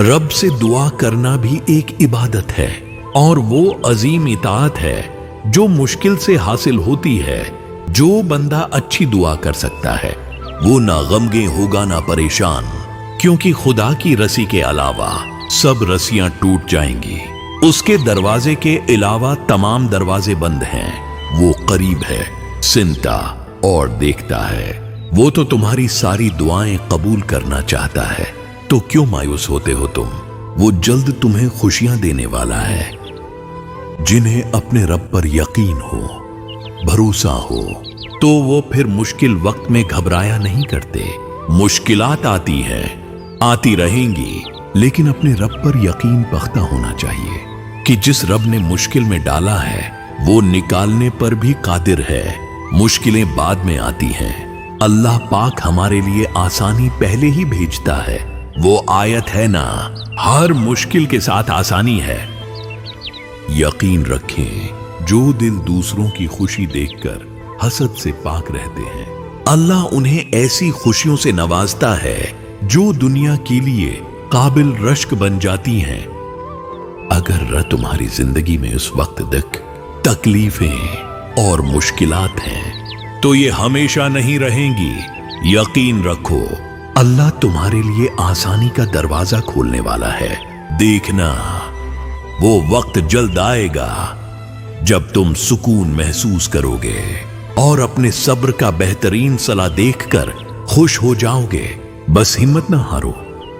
रब से दुआ करना भी एक इबादत है और वो अजीम इताअत है जो मुश्किल से हासिल होती है। जो बंदा अच्छी दुआ कर सकता है वो ना गमगीन होगा ना परेशान, क्योंकि खुदा की रस्सी के अलावा सब रस्सियां टूट जाएंगी। उसके दरवाजे के अलावा तमाम दरवाजे बंद हैं। वो करीब है, सुनता और देखता है। वो तो तुम्हारी सारी दुआएं कबूल करना चाहता है, तो क्यों मायूस होते हो तुम? वो जल्द तुम्हें खुशियां देने वाला है। जिन्हें अपने रब पर यकीन हो, भरोसा हो, तो वो फिर मुश्किल वक्त में घबराया नहीं करते। मुश्किलात आती हैं, आती रहेंगी, लेकिन अपने रब पर यकीन पख्ता होना चाहिए कि जिस रब ने मुश्किल में डाला है वो निकालने पर भी कादिर है। मुश्किलें बाद में आती हैं, अल्लाह पाक हमारे लिए आसानी पहले ही भेजता है। वो आयत है ना, हर मुश्किल के साथ आसानी है। यकीन रखें, जो दिल दूसरों की खुशी देखकर हसद से पाक रहते हैं, अल्लाह उन्हें ऐसी खुशियों से नवाजता है जो दुनिया के लिए काबिल रश्क बन जाती हैं। अगर तुम्हारी जिंदगी में उस वक्त तक तकलीफें और मुश्किलात हैं, तो ये हमेशा नहीं रहेंगी। यकीन रखो, अल्लाह तुम्हारे लिए आसानी का दरवाजा खोलने वाला है। देखना, वो वक्त जल्द आएगा जब तुम सुकून महसूस करोगे और अपने सब्र का बेहतरीन सला देखकर खुश हो जाओगे। बस हिम्मत ना हारो,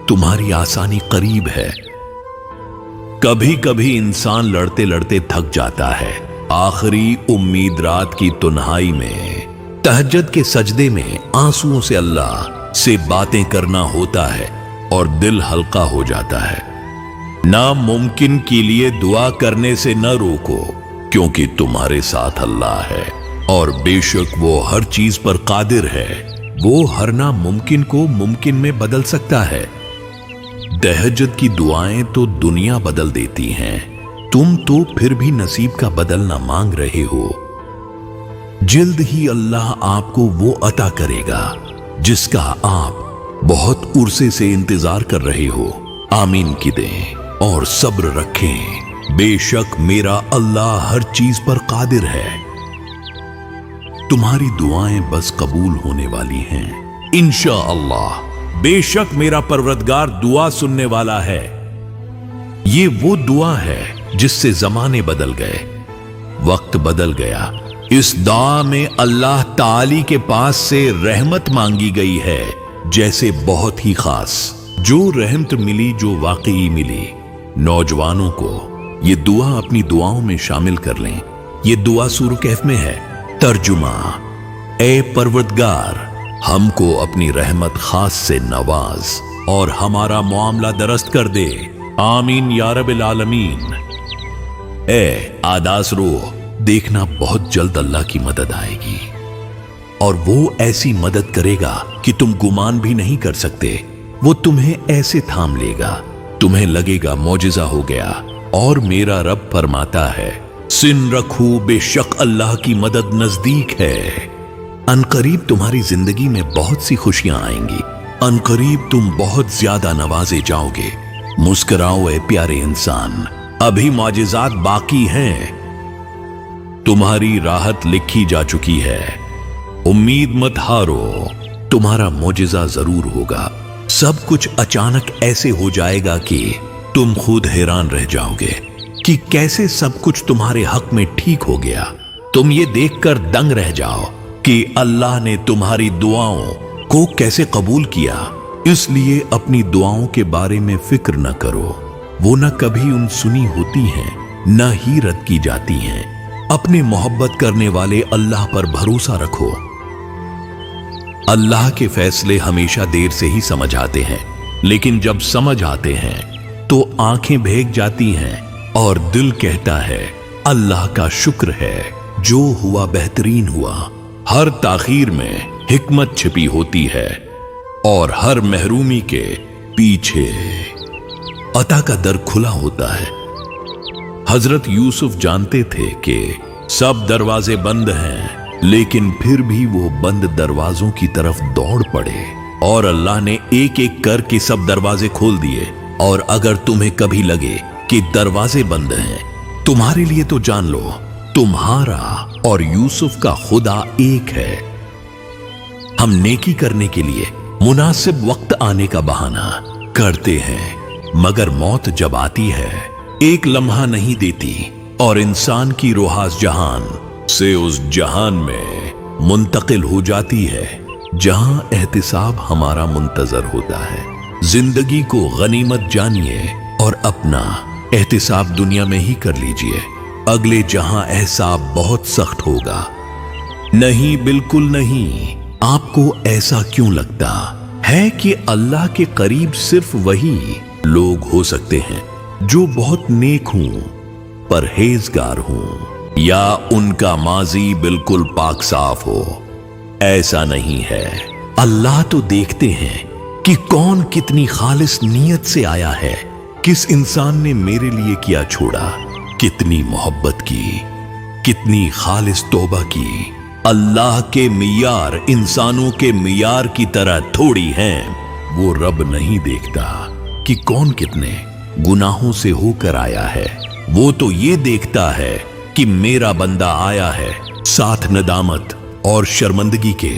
तुम्हारी आसानी करीब है। कभी कभी इंसान लड़ते लड़ते थक जाता है। आखिरी उम्मीद रात की तन्हाई में, तहज्जुद के सजदे में आंसुओं से अल्लाह से बातें करना होता है और दिल हल्का हो जाता है। नामुमकिन के लिए दुआ करने से न रोको, क्योंकि तुम्हारे साथ अल्लाह है और बेशक वो हर चीज पर कादिर है। वो हर नामुमकिन को मुमकिन में बदल सकता है। तहज्जुद की दुआएं तो दुनिया बदल देती हैं, तुम तो फिर भी नसीब का बदलना मांग रहे हो। जल्द ही अल्लाह आपको वो अता करेगा जिसका आप बहुत उर्से से इंतजार कर रहे हो। आमीन की दें और सब्र रखें। बेशक मेरा अल्लाह हर चीज पर कादिर है। तुम्हारी दुआएं बस कबूल होने वाली हैं इंशाअल्लाह। बेशक मेरा परवरदिगार दुआ सुनने वाला है। ये वो दुआ है जिससे जमाने बदल गए, वक्त बदल गया। इस दुआ में अल्लाह ताली के पास से रहमत मांगी गई है, जैसे बहुत ही खास जो रहमत मिली, जो वाकई मिली। नौजवानों को ये दुआ अपनी दुआओं में शामिल कर लें। ये दुआ सूरह कहफ में है। तर्जुमा, ए परवरदिगार, हमको अपनी रहमत खास से नवाज और हमारा मामला दरस्त कर दे। आमीन या रब्बिल आलमीन। ए आदास रो, देखना बहुत जल्द अल्लाह की मदद आएगी और वो ऐसी मदद करेगा कि तुम गुमान भी नहीं कर सकते। वो तुम्हें ऐसे थाम लेगा, तुम्हें लगेगा मौजिजा हो गया। और मेरा रब फरमाता है, सिन रखो, बेशक अल्लाह की मदद नजदीक है। अनकरीब तुम्हारी जिंदगी में बहुत सी खुशियां आएंगी। अनकरीब तुम बहुत ज्यादा नवाजे जाओगे। मुस्कुराओ ए प्यारे इंसान, अभी मौजिज़ात बाकी हैं। तुम्हारी राहत लिखी जा चुकी है। उम्मीद मत हारो, तुम्हारा मौजिज़ा जरूर होगा। सब कुछ अचानक ऐसे हो जाएगा कि तुम खुद हैरान रह जाओगे कि कैसे सब कुछ तुम्हारे हक में ठीक हो गया। तुम ये देखकर दंग रह जाओ कि अल्लाह ने तुम्हारी दुआओं को कैसे कबूल किया। इसलिए अपनी दुआओं के बारे में फिक्र न करो। वो न कभी सुनी होती हैं, न ही रद्द की जाती हैं। अपने मोहब्बत करने वाले अल्लाह पर भरोसा रखो। अल्लाह के फैसले हमेशा देर से ही समझ आते हैं, लेकिन जब समझ आते हैं तो आंखें भीग जाती हैं और दिल कहता है, अल्लाह का शुक्र है, जो हुआ बेहतरीन हुआ। हर ताखीर में हिकमत छिपी होती है और हर महरूमी के पीछे अता का दर खुला होता है। हजरत यूसुफ जानते थे कि सब दरवाजे बंद हैं, लेकिन फिर भी वो बंद दरवाजों की तरफ दौड़ पड़े और अल्लाह ने एक एक करके सब दरवाजे खोल दिए और अगर तुम्हें कभी लगे कि दरवाजे बंद हैं, तुम्हारे लिए तो जान लो तुम्हारा और यूसुफ का खुदा एक है। हम नेकी करने के लिए मुनासिब वक्त आने का बहाना करते हैं, मगर मौत जब आती है एक लम्हा नहीं देती और इंसान की रूह जहान से उस जहान में मुंतकिल हो जाती है जहां एहतिसाब हमारा मुंतजर होता है। जिंदगी को गनीमत जानिए और अपना एहतिसाब दुनिया में ही कर लीजिए। अगले जहां एहसाब बहुत सख्त होगा। नहीं, बिल्कुल नहीं। आपको ऐसा क्यों लगता है कि अल्लाह के करीब सिर्फ वही लोग हो सकते हैं जो बहुत नेक हों, परहेजगार हों, या उनका माजी बिल्कुल पाक साफ हो? ऐसा नहीं है। अल्लाह तो देखते हैं कि कौन कितनी खालिस नीयत से आया है, किस इंसान ने मेरे लिए किया छोड़ा, कितनी मोहब्बत की, कितनी खालिस तौबा की। अल्लाह के मियार इंसानों के मियार की तरह थोड़ी हैं। वो रब नहीं देखता कि कौन कितने गुनाहों से होकर आया है। वो तो ये देखता है कि मेरा बंदा आया है साथ नदामत और शर्मिंदगी के,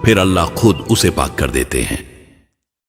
फिर अल्लाह खुद उसे पाक कर देते हैं।